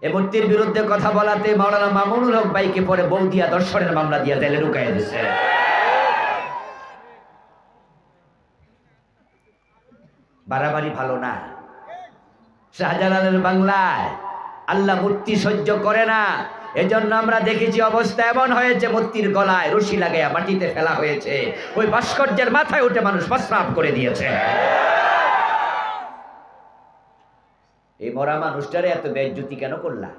এ মূর্তির বিরুদ্ধে কথা বলাতে মাওলানা মামুনুল হক ভাইকে পরে বউ দিয়া দর্শনের মামলা দিয়া জেলে ঢুকাই দিচ্ছে। বাড়াবাড়ি ভালো না। শাহজালালের বাংলায় আল্লাহ মূর্তি সহ্য করে না, এজন্য আমরা দেখেছি অবস্থা এমন হয়েছে মূর্তির গলায় রশি লাগাইয়া মাটিতে ফেলা হয়েছে, ওই ভাস্কর্যের মাথায় উঠে মানুষ প্রস্রাব করে দিয়েছে। এই মরা মানুষটারে এত বেজ্জতি কেন করলা?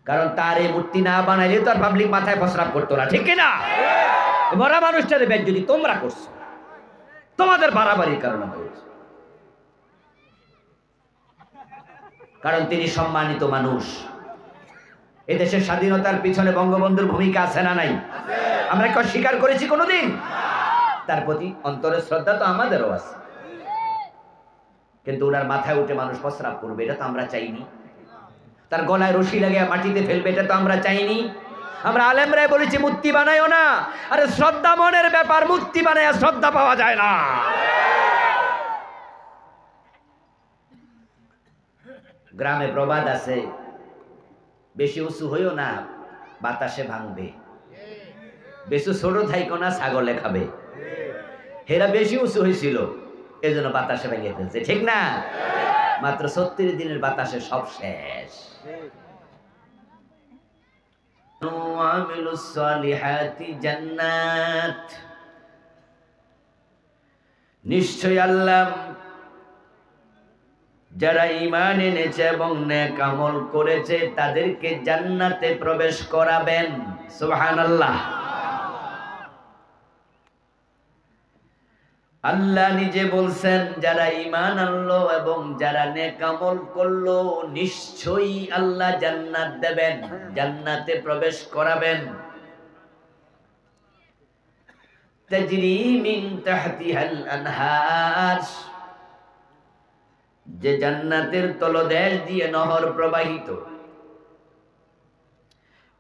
কারণ তার এই মূর্তি না বানাইলে তো আর পাবলিক মাথায় প্রস্রাব করতো না, ঠিক কিনা? মরা মানুষটারে বেজ্জতি তোমরা করছো, তোমাদের বাড়াবাড়ির কারণে হয়েছে। কারণ তিনি সম্মানিত মানুষ। এদেশের স্বাধীনতার পিছনে বঙ্গবন্ধুর ভূমিকা আছে না নাই? আমরা কি অস্বীকার করেছি কোনোদিন? তার প্রতি অন্তরের শ্রদ্ধা তো আমাদেরও আছে, কিন্তু ওনার মাথায় উঠে মানুষ প্রস্রাব করবে এটা তো আমরা চাইনি। তার গলায় রশি লাগিয়ে মাটিতে ফেলবে এটা তো আমরা চাইনি। আমরা আলেমরাই বলেছি মূর্তি বানাইও না। আরে শ্রদ্ধা মনের ব্যাপার, মূর্তি বানায় শ্রদ্ধা পাওয়া যায় না। গ্রামে প্রবাদ আছে, বেশি উঁচু হইও না বাতাসে ভাঙবে, বেশি ছোট থাইকো না ছাগলে খাবে। হেরা বেশি উঁচু হয়েছিল এজন্য বাতাসে ভেঙে ফেলছে, ঠিক না? মাত্র 36 দিনের বাতাসে সব শেষ। জান্নাত, নিশ্চয় আল্লাহ যারা ঈমান এনেছে এবং নেক আমল করেছে তাদেরকে জান্নাতে প্রবেশ করাবেন। সুবহানাল্লাহ। আল্লাহ নিজে বলছেন যারা ঈমান আনলো এবং যারা নেক আমল করলো নিশ্চয়ই আল্লাহ জান্নাত দেবেন, জান্নাতে প্রবেশ করাবেন। তাজরি মিন তাহতিহাল আনহার, যে জান্নাতের তলদেশ দিয়ে নহর প্রবাহিত।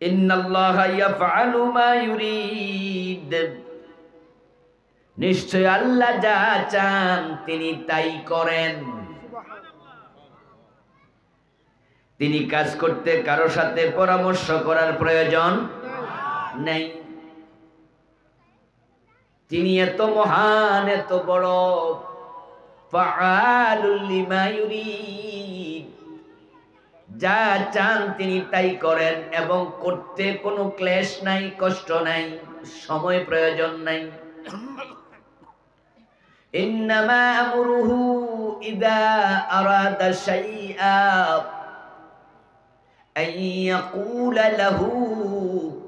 ইন্নাল্লাহা ইয়াফআলু মা ইউরিদ, নিশ্চয় আল্লাহ যা চান তিনি তাই করেন। তিনি কাজ করতে কারো সাথে পরামর্শ করার প্রয়োজন নেই। তিনি এত মহান, এত বড়, ফাআলুল লিমা ইউরিদ, যা চান তিনি তাই করেন এবং করতে কোনো ক্লেশ নাই, কষ্ট নাই, সময় প্রয়োজন নাই। ইন্নামা আমরুহু ইযা আরাদা শাইআ আন ইয়াকুলা লাহু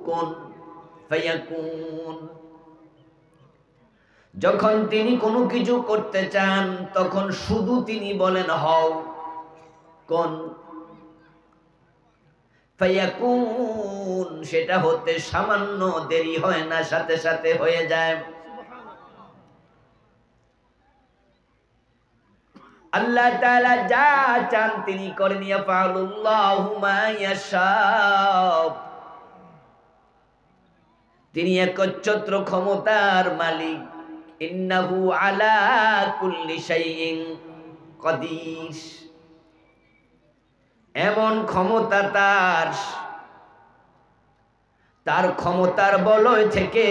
কুন ফায়াকুন, যখন তিনি কোনো কিছু করতে চান তখন শুধু তিনি বলেন হও, কোন ফায়াকুন, সেটা হতে সামান্য দেরি হয় না, সাথে সাথে হয়ে যায়। আল্লাহ তাআলা যা চান তিনি করেন। ইয়াফআলুল্লাহু মা ইয়াশা, তিনি একচ্ছত্র ক্ষমতার মালিক। ইন্নাহু আলা কুল্লি শাইইন কাদির, এমন ক্ষমতা তার ক্ষমতার বলয় থেকে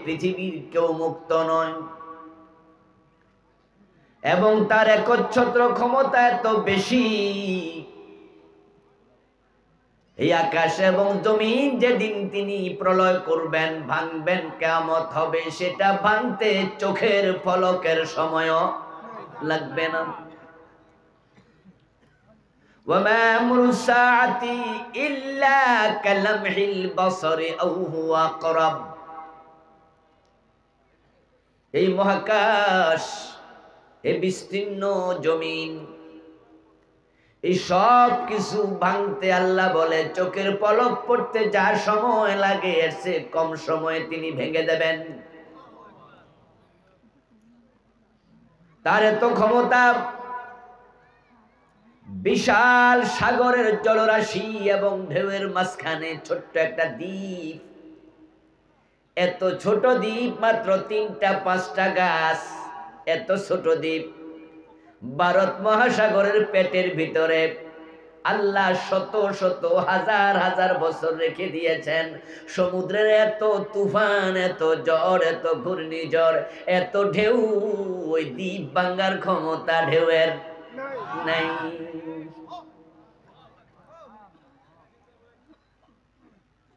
পৃথিবীর কেউ মুক্ত নয়। এবং তার একচ্ছত্র ক্ষমতা এত বেশি, এই আকাশ এবং জমিন যেদিন তিনি প্রলয় করবেন, ভাঙবেন, কিয়ামত হবে, সেটা ভাঙতে চোখের পলকের সময়ও লাগবে না। ওয়ামা আমরুস সাআতি ইল্লা কালামহিল বাসারি আও হুয়া আকরাব, এই মহাকাশ, এই বিস্তীর্ণ জমিন, এই সব কিছু ভাঙতে আল্লাহ বলে চোখের পলক পড়তে যা সময় লাগে এর চেয়ে কম সময়ে তিনি ভেঙে দেবেন। তার এত ক্ষমতা। বিশাল সাগরের জলরাশি এবং ঢেউয়ের মাঝখানে ছোট্ট একটা দ্বীপ, এত ছোট দ্বীপ, মাত্র 3টা-5টা গাছ, এত ছোট দ্বীপ ভারত মহাসাগরের পেটের ভিতরে আল্লাহ শত শত হাজার হাজার বছর রেখে দিয়েছেন। সমুদ্রের এত তুফান, এত ঝড়, এত ঘূর্ণিঝড়, এত ঢেউ, ওই দ্বীপ ভাঙার ক্ষমতা ঢেউয়ের নাই।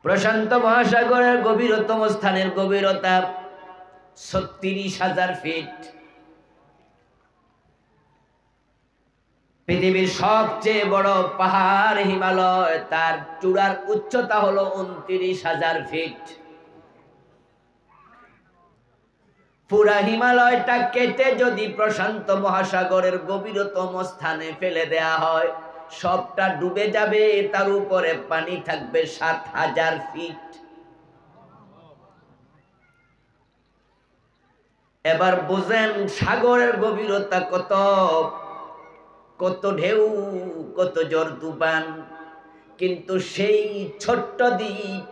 প্রশান্ত মহাসাগরের গভীরতম স্থানের গভীরতা ৩৬,০০০ ফিট। পৃথিবীর সবচেয়ে বড় পাহাড় হিমালয়, তার চূড়ার উচ্চতা হলো ২৯,০০০ ফিট। পুরা হিমালয়টা কেটে যদি প্রশান্ত মহাসাগরের গভীরতম স্থানে ফেলে দেয়া হয়, সবটা ডুবে যাবে। তার উপরে পানি থাকবে ৭,০০০ ফিট। এবার বুঝেন সাগরের গভীরতা কত, কত ঢেউ, কত ঝড় তুফান। কিন্তু সেই ছোট্ট দ্বীপ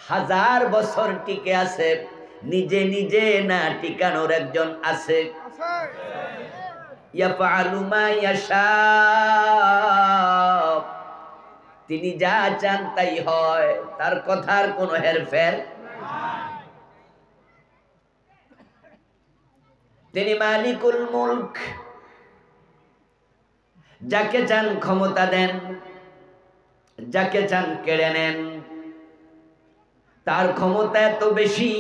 ১০০০ বছর টিকে আছে। নিজে নিজে না, টিকানোর একজন আছে। ইয়াফআলু মা ইয়াশা, তিনি যা চান তাই হয়, তার কথার কোনো হেরফের। তিনি মালিকুল মুলক, যাকে চান ক্ষমতা দেন, যাকে চান কেড়ে নেন। তার ক্ষমতা এত বেশি,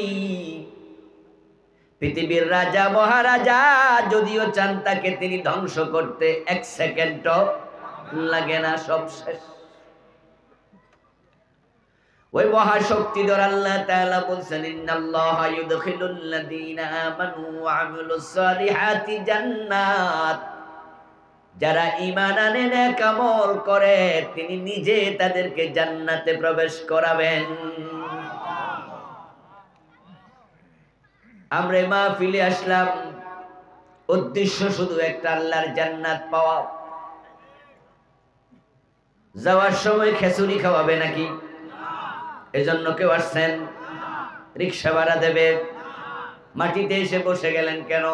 পৃথিবীর রাজা মহারাজা যদিও চান তাকে তিনি ধ্বংস করতে ১ সেকেন্ডও লাগে না, সব শেষ। ওই মহাশক্তিধর আল্লাহ তাআলা বলছেন, ইন্নাল্লাহা ইউদখিলুল্লাযীনা আমানু ওয়া আমিলুস সালিহাতি জান্নাত। যারা ঈমান আনে, নেক আমল করে, তিনি নিজে তাদেরকে জান্নাতে প্রবেশ করাবেন। আমরা মাহফিলে আসলাম, উদ্দেশ্য শুধু একটা, আল্লাহর জান্নাত পাওয়া। যাওয়ার সময় খিচুড়ি খাওয়াবে নাকি? এজন্য কেউ আসছেন? রিক্সা ভাড়া দেবে? মাটিতে এসে বসে গেলেন কেন?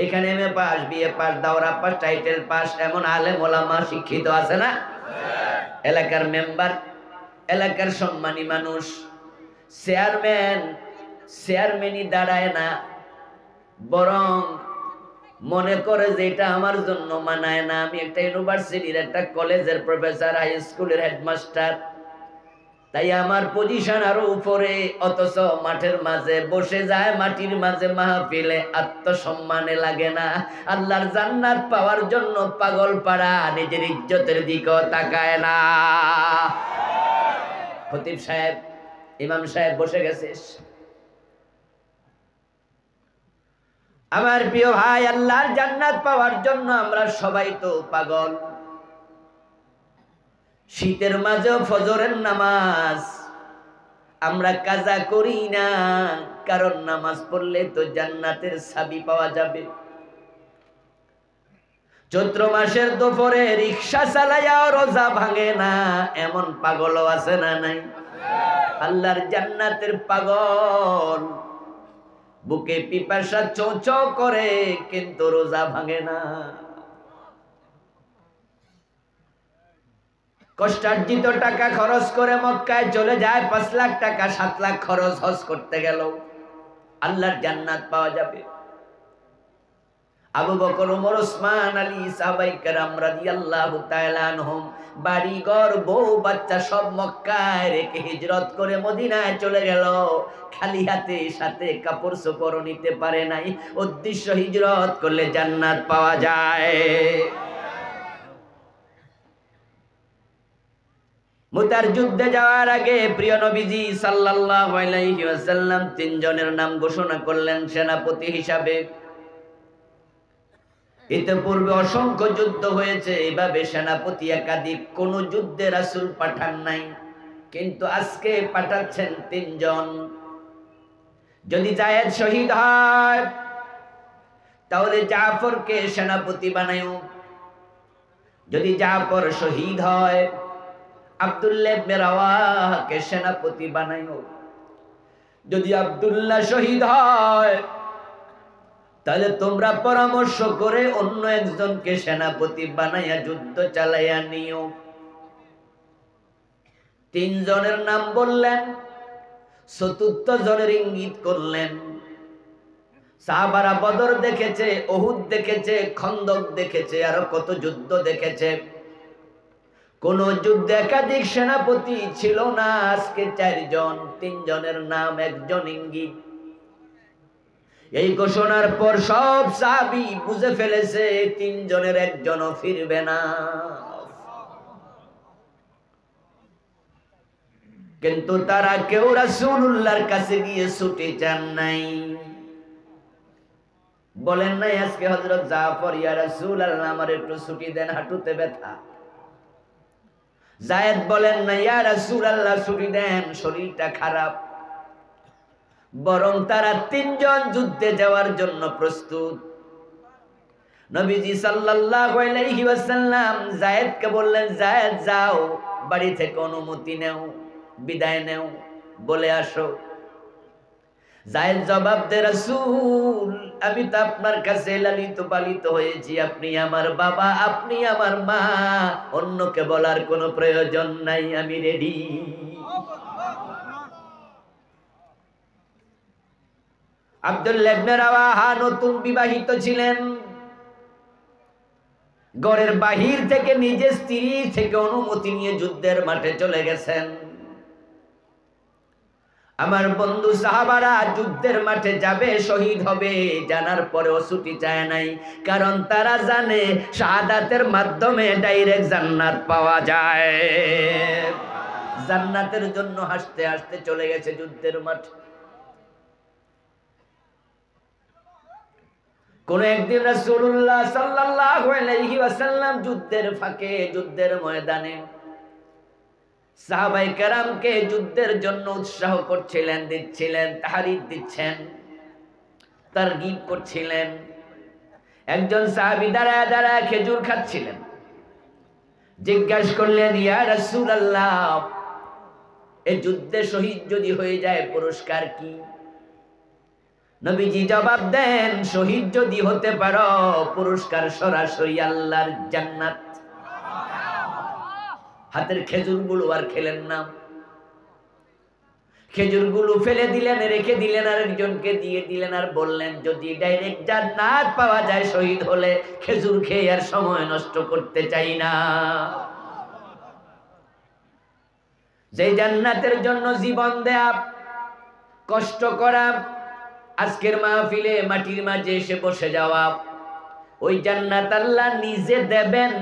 এখানে এমএ পাস, বিএ পাস, দাওরা পাস, টাইটেল পাস, এমন আলেম ওলামা শিক্ষিত আছে না? এলাকার মেম্বার, এলাকার সম্মানী মানুষ, চেয়ারম্যানই দাঁড়ায় না, বরং মনে করে যে এটা আমার জন্য মানায় না। আমি একটা ইউনিভার্সিটির, একটা কলেজের প্রফেসর, হাই স্কুলের হেডমাস্টার, তাই আমার পজিশন আরো উপরে। অথচ মাঠের মাঝে বসে যায়, মাটির মাঝে মাহফিলে আত্মসম্মানে লাগে না। আল্লাহর জান্নাত পাওয়ার জন্য পাগল পাড়া, নিজের ইজ্জতের দিকেও তাকায় না। খতিব সাহেব, ইমাম সাহেব বসে গেছে। আমার প্রিয় ভাই, আল্লাহর জান্নাত পাওয়ার জন্য আমরা সবাই তো পাগল। শীতের মাঝেও ফজরের নামাজ আমরা কাজা করি না, কারণ নামাজ পড়লে তো জান্নাতের চাবি পাওয়া যাবে। চৈত্র মাসের দুপুরে রিক্সা চালাইয়াও রোজা ভাঙে না, এমন পাগলও আছে না নাই? আল্লাহর জান্নাতের পাগল, বুকে পিপাসা চো চো করে, কিন্তু রোজা ভাঙে না। কষ্টার্জিত টাকা খরচ করে মক্কায় চলে যায়, ৫ লাখ টাকা, ৭ লাখ খরচ হজ করতে গেল, আল্লাহর জান্নাত পাওয়া যাবে। আবু বকর, ওমর, ওসমান, আলী, সাহাবায়ে কেরাম রাদিয়াল্লাহু তাআলা আনহুম বাড়ি ঘর, বউ বাচ্চা সব মক্কায় রেখে হিজরত করে মদিনায় চলে গেল। খালি হাতে, সাথে কাপড় চোপড় নিতে পারে নাই। উদ্দেশ্য, হিজরত করলে জান্নাত পাওয়া যায়। মুতার যুদ্ধে যাওয়ার আগে প্রিয় নবীজি সাল্লাল্লাহু আলাইহি ওয়াসাল্লাম ৩ জনের নাম ঘোষণা করলেন সেনাপতি হিসাবে। ইতিপূর্বে অসংখ্য যুদ্ধ হয়েছে, এভাবে সেনাপতি একাধিক কোন যুদ্ধে রাসূল পাঠান নাই, কিন্তু আজকে পাঠাচ্ছেন ৩ জন। যদি যায়েদ শহীদ হয় তাহলে জাফরকে সেনাপতি বানায়ো। যদি জাফর শহীদ হয় আব্দুল্লাহ ইবনে রাওয়াহাকে সেনাপতি বানায়ো। যদি আব্দুল্লাহ শহীদ হয় তাহলে তোমরা পরামর্শ করে অন্য একজনকে সেনাপতি বানাইয়া যুদ্ধ চালাইয়া নিও। 3 জনের নাম বললেন, চতুর্থ জনের ইঙ্গিত করলেন। সাহাবারা বদর দেখেছে, উহুদ দেখেছে, খন্দক দেখেছে, আরো কত যুদ্ধ দেখেছে। কোন যুদ্ধে একাধিক সেনাপতি ছিল না। আজকে 4 জন, 3 জনের নাম, 1 জন ইঙ্গিত। এই ঘোষণার পর সব সাহাবী বুঝে ফেলেছে 3 জনের 1 জনও ফিরবে না। কিন্তু তারা কেউ রাসূলুল্লাহর কাছে গিয়ে ছুটি চান নাই। বলেন নাই আজকে হযরত জাফর, ইয়া রাসূলুল্লাহ আমার একটু ছুটি দেন, হাঁটুতে ব্যথা। যায়েদ বলেন না, ইয়া রাসূলুল্লাহ ছুটি দেন, শরীরটা খারাপ। বরং তারা 3 জন যুদ্ধে যাওয়ার জন্য প্রস্তুত। নবীজি সাল্লাল্লাহু আলাইহি ওয়াসাল্লাম যায়েদকে বললেন, যায়েদ যাও, বাড়ি থেকে অনুমতি নেও, বিদায় নেও, বলে আসো। যায়েদ জবাব দেয়, রাসূল আমি তো আপনার কাছে লালিত পালিত হয়েছি, আপনি আমার বাবা, আপনি আমার মা, অন্যকে বলার কোনো প্রয়োজন নাই, আমি রেডি। আব্দুল্লাহ ইবনে রাওয়াহা নতুন বিবাহিত ছিলেন। ঘরের বাহির থেকে নিজের স্ত্রী থেকে অনুমতি নিয়ে যুদ্ধের মাঠে চলে গেছেন। আমার বন্ধু সাহাবারা যুদ্ধের মাঠে যাবে, শহীদ হবে, জানার পরেও ছুটি চায় নাই। কারণ তারা জানে শাহাদাতের মাধ্যমে ডাইরেক্ট জান্নাত পাওয়া যায়। জান্নাতের জন্য হাসতে হাসতে চলে গেছে যুদ্ধের মাঠে। কোন একদিন রাসূলুল্লাহ সাল্লাল্লাহু আলাইহি ওয়াসাল্লাম যুদ্ধের ফাঁকে, যুদ্ধের ময়দানে সাহাবায়ে কেরামকে যুদ্ধের জন্য উৎসাহ করছিলেন, দিচ্ছিলেন, তাহরিক দিচ্ছেন, তারগিব করছিলেন। একজন সাহাবী দাঁড়ায় দাঁড়ায় খেজুর খাচ্ছিলেন। জিজ্ঞাসা করলেন, ইয়া রাসূলুল্লাহ এই যুদ্ধে শহীদ যদি হয়ে যায় পুরস্কার কি? নবীজি জবাব দেন, শহীদ যদি হতে পারো পুরস্কার সরাসরি আল্লাহর জান্নাত। হাতের খেজুরগুলো আর খেলেন না, খেজুরগুলো ফেলে দিলেন, রেখে দিলেন, আর একজনকে দিয়ে দিলেন, আর বললেন যদি ডাইরেক্ট জান্নাত পাওয়া যায় শহীদ হলে, খেজুর খেয়ে আর সময় নষ্ট করতে চাই না। যে জান্নাতের জন্য জীবন দেয়া, কষ্ট করা, আজকের মাহফিলে মাটির মাঝে এসে বসে যাওয়া, ওই জান্নাত আল্লাহ নিজে দেবেন।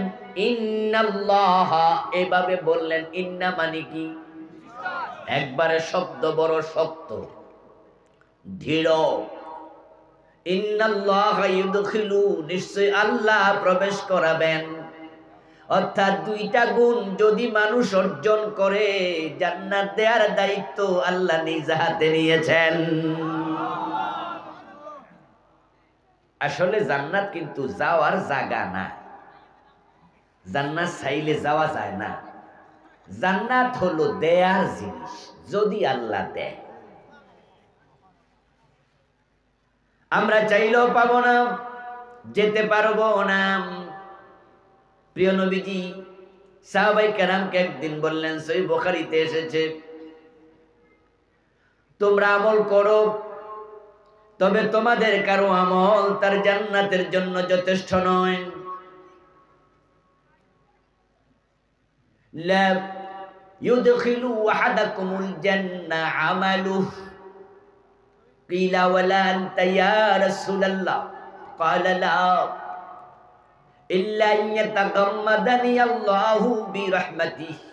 ইন্নাল্লাহা, এভাবে বললেন। ইন্না মানে কি? একবারে শব্দ বড় শক্ত, দৃঢ়। ইন্নাল্লাহা ইউদখিলু, নিশ্চয় আল্লাহ প্রবেশ করাবেন। অর্থাৎ 2টা গুণ যদি মানুষ অর্জন করে, জান্নাত দেওয়ার দায়িত্ব আল্লাহ নিজ হাতে নিয়েছেন। আসলে জান্নাত কিন্তু যাওয়ার জায়গা না, জান্নাত চাইলে যাওয়া যায় না। জান্নাত হলো দেয়ার জিনিস, যদি আল্লাহ দেয়। আমরা চাইলেও পাবো না, যেতে পারবো না। প্রিয় নবীজি সাহাবায়ে কেরামকে একদিন বললেন, সহিহ বুখারীতে এসেছে, তোমরা আমল করো, তবে তোমাদের কারো আমল তার জান্নাতের জন্য যথেষ্ট নয়। লা ইউদখিলু আহাদাকুমুল জান্নাহ আমালুহু, কিলা ওয়ালা আনতা ইয়া রাসূলুল্লাহ, ক্বালা লা ইল্লা আন ইয়াতাগাম্মাদানি আল্লাহু বিরহমাতিহি,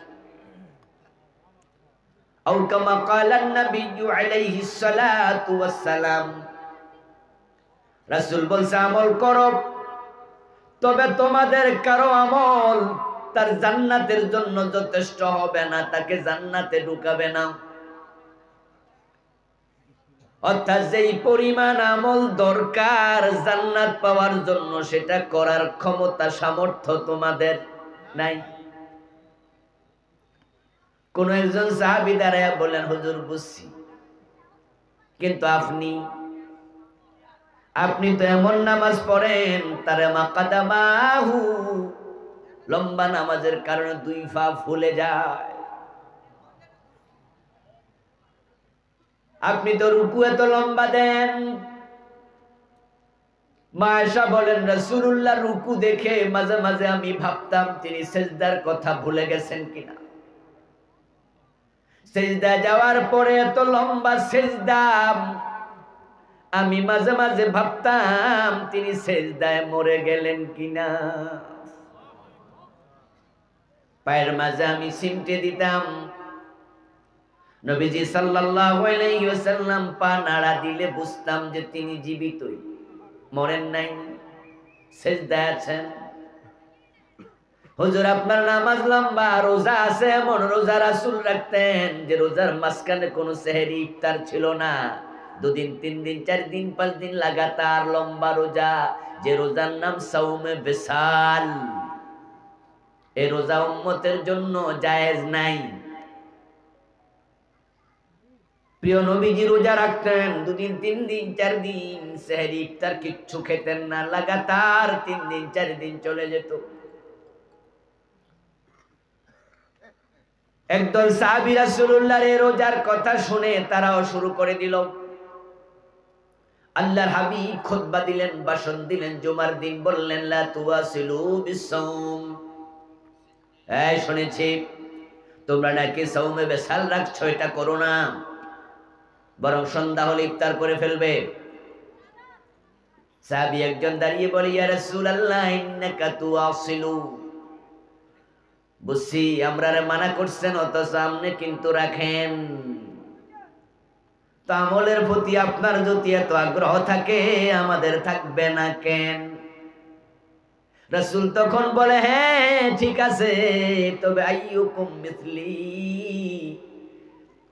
আও কামা ক্বালা an-নাবিয়্যু আলাইহিস সালাতু ওয়াস সালাম। রাসূল বলছে, আমল করো, তবে তোমাদের কারো আমল তার জান্নাতের জন্য যথেষ্ট হবে না, তাকে জান্নাতে ঢুকাবে না। অর্থাৎ যেই পরিমাণ আমল দরকার জান্নাত পাওয়ার জন্য, সেটা করার ক্ষমতা সামর্থ্য তোমাদের নাই। কোন একজন সাহাবী দাঁড়ায়া বলেন, হুজুর বুঝছি, কিন্তু আপনি তো এমন নামাজ পড়েন তারে মাকাদামাহু, লম্বা নামাজের কারণে 2 পা ফুলে যায়। আপনি তো রুকু এত লম্বা দেন। মা আয়েশা বলেন রাসূলুল্লাহ রুকু দেখে মাঝে মাঝে আমি ভাবতাম তিনি সিজদার কথা ভুলে গেছেন কিনা। সিজদা যাওয়ার পরে এত লম্বা সিজদা, আমি মাঝে মাঝে ভাবতাম তিনি সিজদায় মরে গেলেন কিনা। পায়ের মাঝে আমি সিমটে দিতাম, নবীজি সাল্লাল্লাহু আলাইহি ওয়াসাল্লাম পা নাড়া দিলে বুঝতাম যে তিনি জীবিতই, মরেন নাই, সিজদায় আছেন। হুজুর আপনার নামাজ লম্বা, রোজা আছে, এমন রোজা রাসূল রাখতেন যে রোজার মাঝখানে কোনো সেহরি ইফতার ছিল না। 2 দিন 3 দিন 4 দিন 5 দিন লাগাতার লম্বা রোজা, যে রোজার নাম সাওমে বিসাল। এই রোজা উম্মতের জন্য জায়েজ নাই। প্রিয় নবীজি রোজা রাখতেন 2 দিন 3 দিন 4 দিন, সেহরি ইফতার কিচ্ছু খেতেন না, লাগাতার 3 দিন 4 দিন চলে যেত। একদল সাহাবী রাসূলুল্লাহর এই রোজার কথা শুনে তারাও শুরু করে দিল। আল্লাহর হাবিব খুতবা দিলেন, ভাষণ দিলেন জুমার দিন, বললেন লা তুওয়াসিলু বিসসাওম। এই শুনেছি তোমরা নাকি সাওমে বিসাল রাখছো, এটা করো না, বরং সন্ধ্যা হলে ইফতার করে ফেলবে। সাহাবী একজন দাঁড়িয়ে বলে ইয়া রাসূলুল্লাহ ইন্নাকা তুওয়াসিলু। বুঝছি আমরারে মানা করছেন, অথচ আপনি কিন্তু রাখেন। তো আমলের প্রতি আপনার যদি এত আগ্রহ থাকে আমাদের থাকবে না কেন? রাসূল তখন বলে হ্যাঁ ঠিক আছে, তবে আইয়ুকুম মিসলি,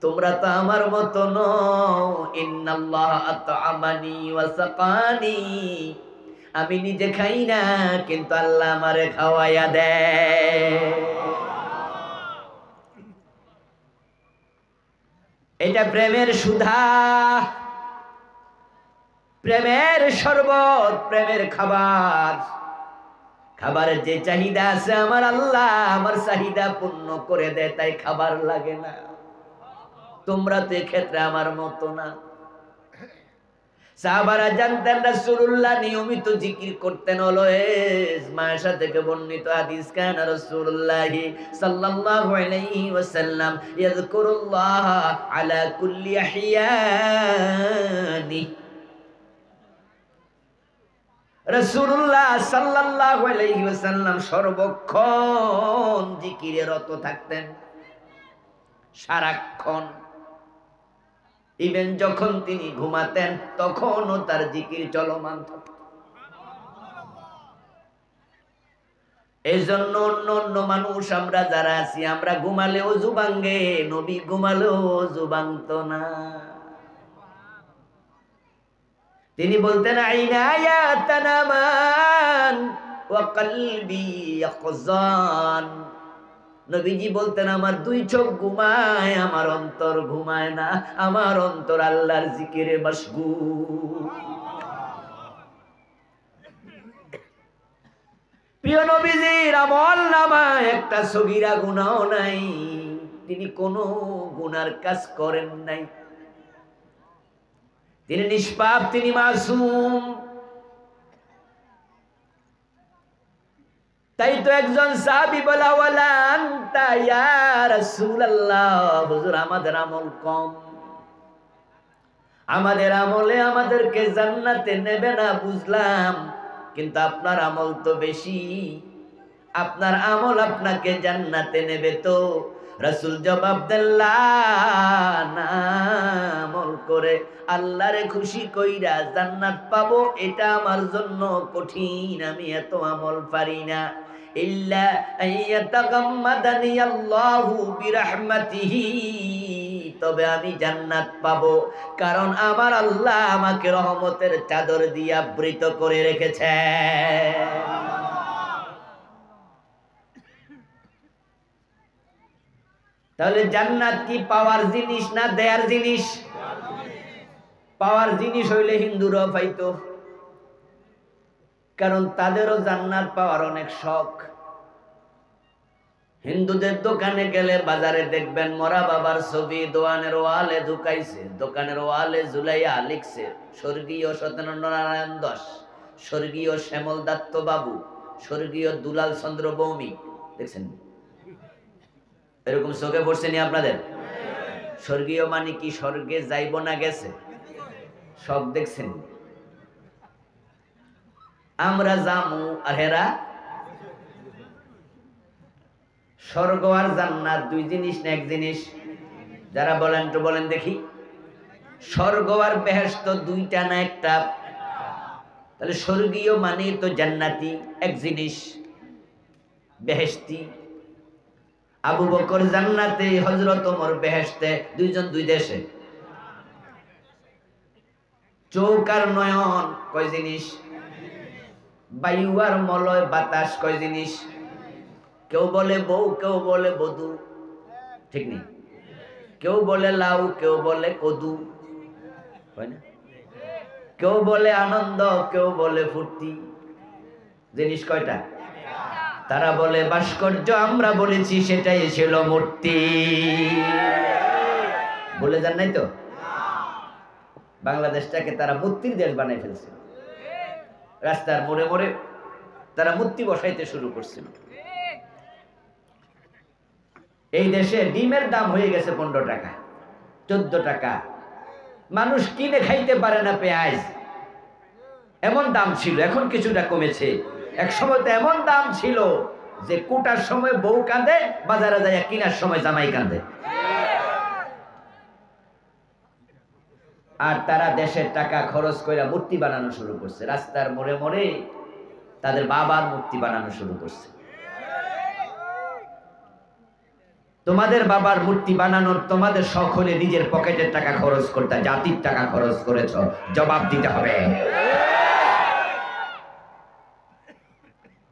তোমরা তো আমার মতো নও। ইন্নাল্লাহ আত'আমানি ওয়া সাকানি, আমি নিজে খাই না কিন্তু আল্লাহ আমারে খাওয়াইয়া দেয়। এটা প্রেমের সুধা, প্রেমের শরবত, প্রেমের খাবার। খাবারের যে চাহিদা আছে আমার আল্লাহ আমার চাহিদা পূর্ণ করে দেয়, তাই খাবার লাগে না। তোমরা তো এক্ষেত্রে আমার মতো না। সাহাবারা জানতেন রাসূলুল্লাহ নিয়মিত জিকির করতেন অলওয়েজ। মা আয়েশা থেকে বর্ণিত হাদিস, কানা রাসূলুল্লাহ সাল্লাল্লাহু আলাইহি ওয়াসাল্লাম ইয়াযকুরুল্লাহ আলা কুল্লি আহইয়ানি। রাসূলুল্লাহ সাল্লাল্লাহু আলাইহি ওয়াসাল্লাম সর্বক্ষণ জিকিরে রত থাকতেন, সারাক্ষণ। ইভেন যখন তিনি ঘুমাতেন তখনও তার জিকির চলমান থাকত। এই জন্য অন্য অন্য মানুষ আমরা যারা আছি, আমরা ঘুমালেও ওযু ভাঙ্গে, নবী ঘুমালেও ওযু ভাঙতো না। তিনি বলতেন আইনায়া তানামান ওয়া কলবি ইয়াকযান। নবীজি বলতেন আমার 2 চোখ ঘুমায়, আমার অন্তর ঘুমায় না, আমার অন্তর আল্লাহর জিকিরে মশগুল। প্রিয় নবীজির আমল নামায় একটা সগীরা গুনাহও নাই, তিনি কোনো গুনার কাজ করেন নাই, তিনি নিষ্পাপ, তিনি মাসুম। তাই তো একজন সাহাবী বলা, ওয়ালা আনতা ইয়া রাসূলুল্লাহ, হুজুর আমাদের আমল কম, আমাদের আমলে আমাদেরকে জান্নাতে নেবে না বুঝলাম, কিন্তু আপনার আমল তো বেশি, আপনার আমল আপনাকে জান্নাতে নেবে তো। রাসূল জবাব দিলেন না, আমল করে আল্লাহরে খুশি কইরা জান্নাত পাবো এটা আমার জন্য কঠিন, আমি এত আমল পারি না। ইল্লা আইয়াতাগাম্মাদানি আল্লাহু বিরহমাতিহি, তবে আমি জান্নাত পাবো কারণ আমার আল্লাহ আমাকে রহমতের চাদর দিয়ে আবৃত করে রেখেছে। তাহলে জান্নাত কি পাওয়ার জিনিস না দেয়ার জিনিস? পাওয়ার জিনিস হইলে হিন্দুরাও পাইতো, কারণ তাদেরও জান্নাত পাওয়ার অনেক শখ। হিন্দুদের দোকানে গেলে বাজারে দেখবেন মরা বাবার ছবি দোকানের ওয়ালে ঢুকাইছে, দোকানের ওয়ালে ঝুলাইয়া লিখছে স্বর্গীয় সত্যনারায়ণ দাস, স্বর্গীয় শ্যামল দত্ত বাবু, স্বর্গীয় দুলাল চন্দ্র ভৌমিক। দেখছেন এরকম চোখে পড়ছেনি আপনাদের? স্বর্গীয় মানে কি স্বর্গে যাইব না গেছে? সব দেখছেন। আমরা জামু আর হেরা। স্বর্গ আর জান্নাত দুই জিনিস না এক জিনিস? যারা বলেন তো বলেন দেখি। স্বর্গ আর বেহেশত দুইটা না একটা? তাহলে স্বর্গীয় মানে তো জান্নাতি এক জিনিস, বেহেশতি। আবু বকর জান্নাতে, হযরত ওমর বেহেশতে, দুইজন দুই দেশে। চোখ আর নয়ন কয় জিনিস? বায়ু আর মলয় বাতাস কয় জিনিস? কেউ বলে বউ, কেউ বলে বধূ, ঠিক নেই? কেউ বলে লাউ, কেউ বলে কদু, হয় না? কেউ বলে আনন্দ, কেউ বলে ফুর্তি। জিনিস কয়টা? তারা বলে ভাস্কর্য, আমরা বলেছি সেটাই ছিল মূর্তি। বলে যান নাই তো? বাংলাদেশটাকে তারা মূর্তির দেশ বানাই ফেলছিল। রাস্তার মোড়ে মোড়ে তারা মূর্তি বসাইতে শুরু করছিল। এই দেশে ডিমের দাম হয়ে গেছে 15 টাকা, 14 টাকা। মানুষ কিনে খাইতে পারে না পেঁয়াজ, এমন দাম ছিল। এখন কিছুটা কমেছে। এক সময় তো এমন দাম ছিল যে কোটার সময় বউ কাঁদে, বাজারে যায় কিনার সময় জামাই কাঁদে। আর তারা দেশের টাকা খরচ করে মূর্তি বানানো শুরু করছে। রাস্তার মোড়ে মোড়ে তাদের বাবার মূর্তি বানানো শুরু করছে। তোমাদের বাবার মূর্তি বানানোর তোমাদের শখ হলে নিজের পকেটের টাকা খরচ করতে, জাতির টাকা খরচ করেছ, জবাব দিতে হবে।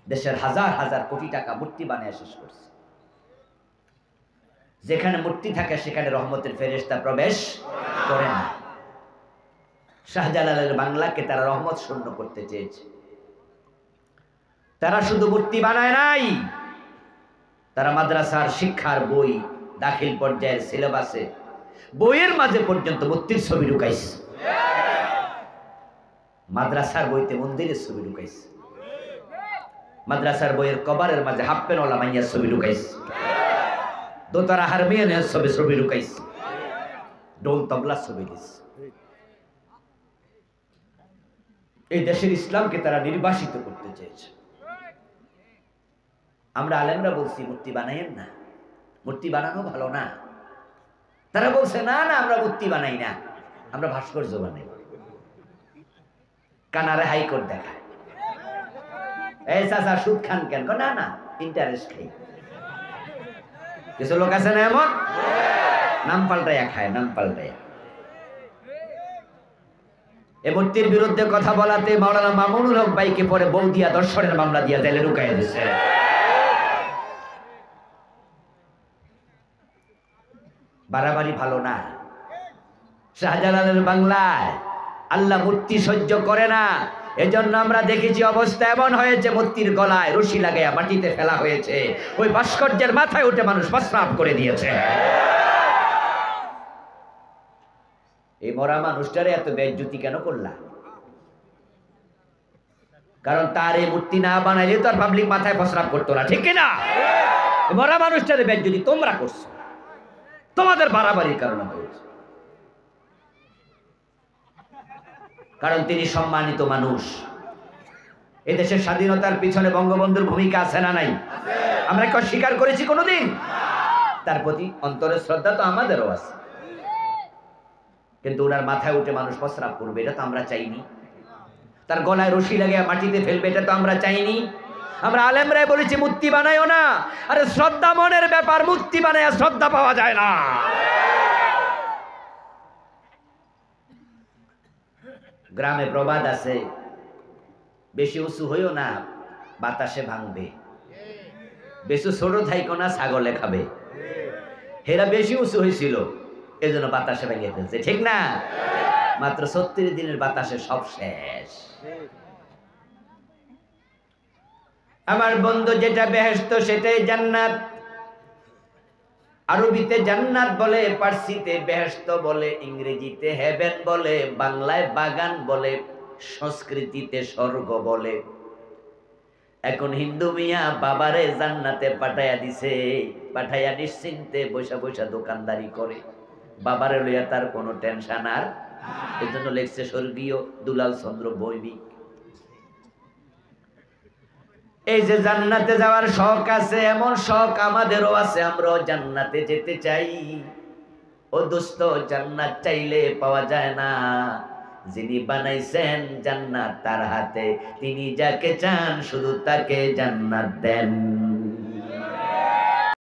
দেশের হাজার হাজার কোটি টাকা মূর্তি বানিয়ে শেষ করছে। যেখানে মূর্তি থাকে সেখানে রহমতের ফেরেশতা প্রবেশ করে না। শাহজালালের বাংলাকে তারা রহমত শূন্য করতে চেয়েছে। তারা শুধু মূর্তি বানায় নাই, তারা মাদ্রাসার শিক্ষার বই, দাখিল পর্যায়ের সিলেবাসে বইয়ের মাঝে পর্যন্ত মূর্তির ছবি ঢুকাইছে। মাদ্রাসার বইতে মন্দিরের ছবি ঢুকাইছে। মাদ্রাসার বইয়ের কভারের মাঝে হাফপেনওয়ালা মাইয়ার ছবি ঢুকাইছে। দোতারা হারমিয়ানের ছবি ঢুকাইছে। ঢোল তবলার ছবি দিছে। এই দেশের ইসলামকে তারা নির্বাসিত করতে চেয়েছে। আমরা আলেমরা বলছি মূর্তি বানাইয়েন না, মূর্তি বানানো ভালো না। তারা বলছে না না, আমরা মূর্তি বানাই না, আমরা ভাস্কর্য বানাই। কানারে হাইকোর্ট দেখায়, এই চাচা সুদ খান কেন? না না, ইন্টারেস্ট খাই। কিছু লোক আছে না এমন, নাম পাল্টাইয়া খায়, নাম পাল্টাইয়া। এ মূর্তির বিরুদ্ধে কথা বলাতে মাওলানা মামুনুল হক ভাইকে পরে বউ দিয়া দর্শনের মামলা দিয়া জেলে ঢুকাইয়া দিছে। বাড়াবাড়ি ভালো না। শাহজালালের বাংলায় আল্লাহ মূর্তি সহ্য করে না। এজন্য আমরা দেখেছি অবস্থা এমন হয়েছে, মূর্তির গলায় রশি লাগাইয়া মাটিতে ফেলা হয়েছে। ওই ভাস্কর্যের মাথায় উঠে মানুষ প্রস্রাব করে দিয়েছে। এই মরা মানুষটারে এত বেইজ্জতি কেন করলা? কারণ তার এই মূর্তি না বানাইলে তো আর পাবলিক মাথায় প্রস্রাব করতো না, ঠিক কিনা? মরা মানুষটারে বেইজ্জতি তোমরা করছো, তোমাদের বাড়াবাড়ির কারণে হয়েছে। কারণ তিনি সম্মানিত মানুষ। এদেশের স্বাধীনতার পিছনে বঙ্গবন্ধুর ভূমিকা আছে না নাই? আমরা কি অস্বীকার করেছি কোনোদিন? তার প্রতি অন্তরের শ্রদ্ধা তো আমাদেরও আছে, কিন্তু ওনার মাথায় উঠে মানুষ প্রস্রাব করবে এটা তো আমরা চাইনি। তার গলায় রশি লাগিয়ে মাটিতে ফেলবে এটা তো আমরা চাইনি। আমরা আলেমরাই বলেছি মূর্তি বানাইও না। আরে শ্রদ্ধা মনের ব্যাপার, মূর্তি বানায় শ্রদ্ধা পাওয়া যায় না। গ্রামে প্রবাদ আছে, বেশি উঁচু হইও না, বাতাসে ভাঙবে। বেশি ছোট থাইকো না, ছাগলে খাবে। হেরা বেশি উঁচু হয়েছিল, এজন্য বাতাসে ভেঙে ফেলছে, ঠিক না? মাত্র 36 দিনের বাতাসে সব শেষ। আমার বন্ধু, যেটা বেহেশত সেটাই জান্নাত। আরবিতে জান্নাত বলে, পার্সিতে বেহেশত বলে, ইংরেজিতে হেভেন বলে, বাংলায় বাগান বলে, সংস্কৃতিতে স্বর্গ বলে। এখন হিন্দু মিয়া বাবারে জান্নাতে পাঠাইয়া দিছে, পাঠাইয়া নিশ্চিন্তে বৈশা বৈশা দোকানদারি করে। বাবারে লইয়া তার কোনো টেনশন আর, এই জন্য লেখছে স্বর্গীয় দুলাল চন্দ্র বৈমিক। এই যে জান্নাতে যাওয়ার শখ আছে, এমন শখ আমাদেরও আছে, আমরাও জান্নাতে যেতে চাই। ও দোস্ত, জান্নাত চাইলে পাওয়া যায় না, যিনি বানাইছেন জান্নাত তার হাতে, তিনি যাকে চান শুধু তাকে জান্নাত দেন।